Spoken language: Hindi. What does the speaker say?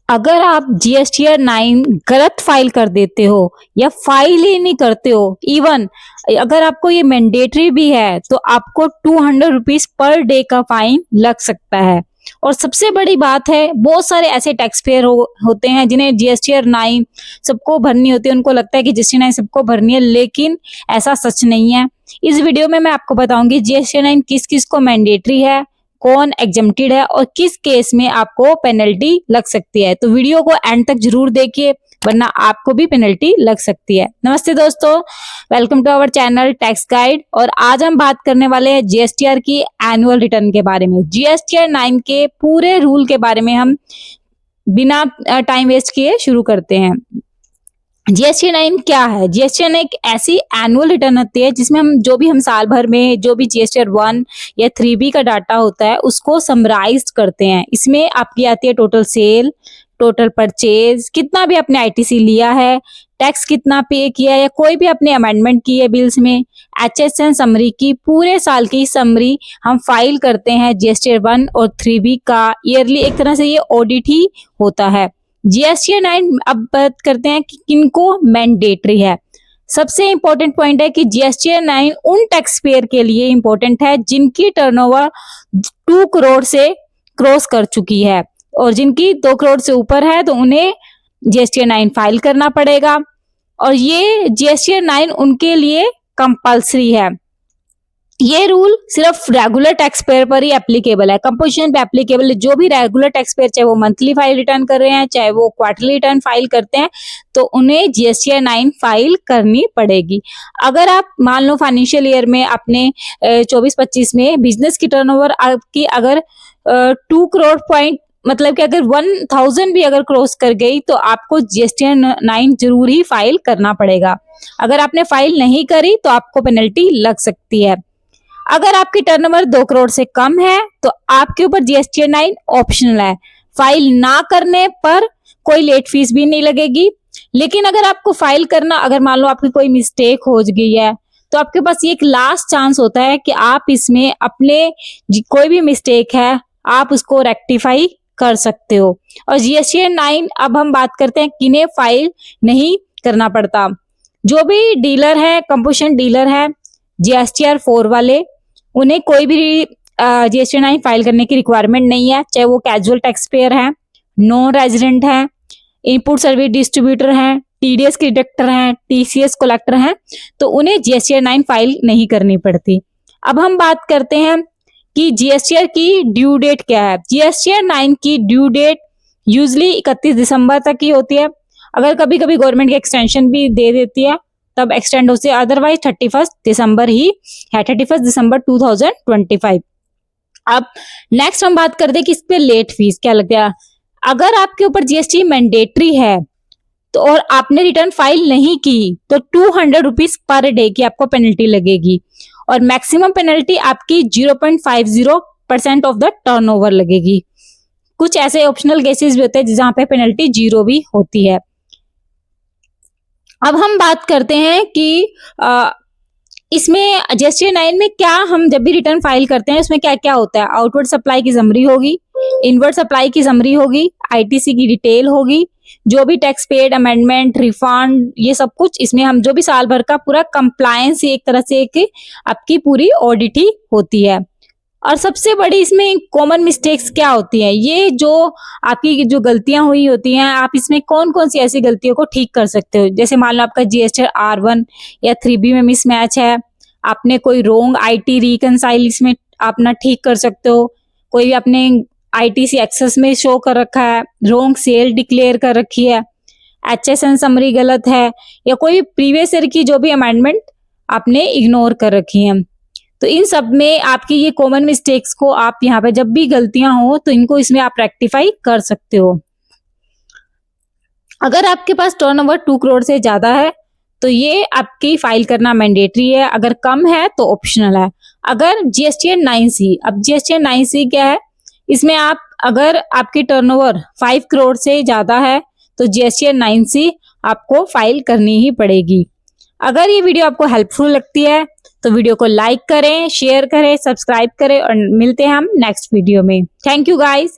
अगर आप जीएसटीआर 9 गलत फाइल कर देते हो या फाइल ही नहीं करते हो, इवन अगर आपको ये मैंडेटरी भी है तो आपको 200 रुपीज पर डे का फाइन लग सकता है। और सबसे बड़ी बात है, बहुत सारे ऐसे टैक्स पेयर होते हैं जिन्हें जीएसटीआर 9 सबको भरनी होती है। उनको लगता है कि जीएसटी 9 सबको भरनी है, लेकिन ऐसा सच नहीं है। इस वीडियो में मैं आपको बताऊंगी जीएसटीआर 9 किस किस को मैंडेटरी है, कौन एग्जेम्प्टेड है और किस केस में आपको पेनल्टी लग सकती है। तो वीडियो को एंड तक जरूर देखिए, वरना आपको भी पेनल्टी लग सकती है। नमस्ते दोस्तों, welcome to our channel tax guide. और आज हम बात करने वाले हैं जीएसटीआर की एनुअल रिटर्न के बारे में। जीएसटीआर 9 के पूरे रूल के बारे में हम बिना टाइम वेस्ट किए शुरू करते हैं। जीएसटीआर 9 क्या है? जीएसटीआर 9 एक ऐसी एनुअल रिटर्न होती है जिसमें हम साल भर में जो भी जीएसटीआर 1 या 3B का डाटा होता है उसको समराइज करते हैं। इसमें आपकी आती है टोटल सेल, टोटल परचेज, कितना भी आपने आईटीसी लिया है, टैक्स कितना पे किया है, या कोई भी आपने अमेंडमेंट की है बिल्स में, एचएसएन समरी की पूरे साल की समरी हम फाइल करते हैं। जीएसटीआर 1 और 3B का ईयरली एक तरह से ये ऑडिट ही होता है। जीएसटीआर 9 अब बात करते हैं कि किनको मैंडेटरी है। सबसे इंपॉर्टेंट पॉइंट है कि जीएसटीआर 9 उन टैक्स पेयर के लिए इंपॉर्टेंट है जिनकी टर्नओवर 2 करोड़ से क्रॉस कर चुकी है, और जिनकी 2 करोड़ से ऊपर है तो उन्हें जीएसटीआर 9 फाइल करना पड़ेगा। और ये जीएसटीआर 9 उनके लिए कंपल्सरी है। ये रूल सिर्फ रेगुलर टैक्स पेयर पर ही एप्लीकेबल है, कंपोजिशन पे एप्लीकेबल है। जो भी रेगुलर टैक्स पेयर, चाहे वो मंथली फाइल रिटर्न कर रहे हैं, चाहे वो क्वार्टरली रिटर्न फाइल करते हैं, तो उन्हें जीएसटीआर 9 फाइल करनी पड़ेगी। अगर आप मान लो फाइनेंशियल ईयर में अपने 24-25 में बिजनेस की टर्नओवर आपकी अगर 2 करोड़ पॉइंट मतलब कि अगर 1000 भी अगर क्रॉस कर गई तो आपको जीएसटीआर 9 जरूर ही फाइल करना पड़ेगा। अगर आपने फाइल नहीं करी तो आपको पेनल्टी लग सकती है। अगर आपकी टर्नओवर 2 करोड़ से कम है तो आपके ऊपर जीएसटीआर 9 ऑप्शनल है। फाइल ना करने पर कोई लेट फीस भी नहीं लगेगी। लेकिन अगर आपको फाइल करना, अगर मान लो आपकी कोई मिस्टेक हो गई है, तो आपके पास ये एक लास्ट चांस होता है कि आप इसमें अपने कोई भी मिस्टेक है आप उसको रेक्टिफाई कर सकते हो। और जीएसटीआर 9 अब हम बात करते हैं किन्हें फाइल नहीं करना पड़ता। जो भी डीलर है, कंपोजिशन डीलर है जीएसटीआर 4 वाले, उन्हें कोई भी जीएसटीआर 9 फाइल करने की रिक्वायरमेंट नहीं है। चाहे वो कैजुअल टैक्स पेयर है, नॉन रेजिडेंट है, इनपुट सर्विस डिस्ट्रीब्यूटर है, टीडीएस के डिडक्टर हैं, टीसीएस कलेक्टर हैं, तो उन्हें जीएसटीआर 9 फाइल नहीं करनी पड़ती। अब हम बात करते हैं कि जीएसटीआर की ड्यू डेट क्या है। जीएसटीआर 9 की ड्यू डेट यूजली 31 दिसंबर तक की होती है। अगर कभी कभी गवर्नमेंट की एक्सटेंशन भी दे देती है तब एक्सटेंड होती है, अदरवाइज 31 दिसंबर ही है, 31 दिसंबर 2025। अब नेक्स्ट हम बात करते हैं कि इस पे लेट फीस क्या लगता है। अगर आपके ऊपर जीएसटी मैंडेटरी है तो और आपने रिटर्न फाइल नहीं की तो 200 रुपीज पर डे की आपको पेनल्टी लगेगी, और मैक्सिमम पेनल्टी आपकी 0.50% ऑफ द टर्नओवर लगेगी। कुछ ऐसे ऑप्शनल केसेस भी होते हैं जहां पे पेनल्टी 0 भी होती है। अब हम बात करते हैं कि इसमें जीएसटीआर 9 में क्या, हम जब भी रिटर्न फाइल करते हैं उसमें क्या क्या होता है। आउटवर्ड सप्लाई की समरी होगी, इनवर्ड सप्लाई की समरी होगी, आईटीसी की डिटेल होगी, जो भी टैक्स पेड, अमेंडमेंट, रिफंड, ये सब कुछ इसमें हम जो भी साल भर का पूरा कंप्लायंस एक तरह से एक आपकी पूरी ऑडिट ही होती है। और सबसे बड़ी इसमें कॉमन मिस्टेक्स क्या होती हैं, ये जो आपकी जो गलतियां हुई होती हैं, आप इसमें कौन कौन सी ऐसी गलतियों को ठीक कर सकते हो। जैसे मान लो आपका जीएसटीआर R1 या 3B में मिसमैच है, आपने कोई रोंग आईटी रिकनसाइल इसमें अपना ठीक कर सकते हो। कोई भी आपने आईटीसी एक्सेस में शो कर रखा है, रोंग सेल डिक्लेयर कर रखी है, एचएसएन समरी गलत है, या कोई प्रीवियस ईयर की जो भी अमेंडमेंट आपने इग्नोर कर रखी है। तो इन सब में आपकी ये कॉमन मिस्टेक्स को आप यहाँ पे जब भी गलतियां हो तो इनको इसमें आप रेक्टिफाई कर सकते हो। अगर आपके पास टर्नओवर 2 करोड़ से ज्यादा है तो ये आपकी फाइल करना मैंडेटरी है, अगर कम है तो ऑप्शनल है। अगर जीएसटीआर 9C, अब जीएसटीआर 9C क्या है, इसमें आप अगर आपकी टर्नओवर 5 करोड़ से ज्यादा है तो जीएसटीआर 9C आपको फाइल करनी ही पड़ेगी। अगर ये वीडियो आपको हेल्पफुल लगती है तो वीडियो को लाइक करें, शेयर करें, सब्सक्राइब करें, और मिलते हैं हम नेक्स्ट वीडियो में। Thank you guys.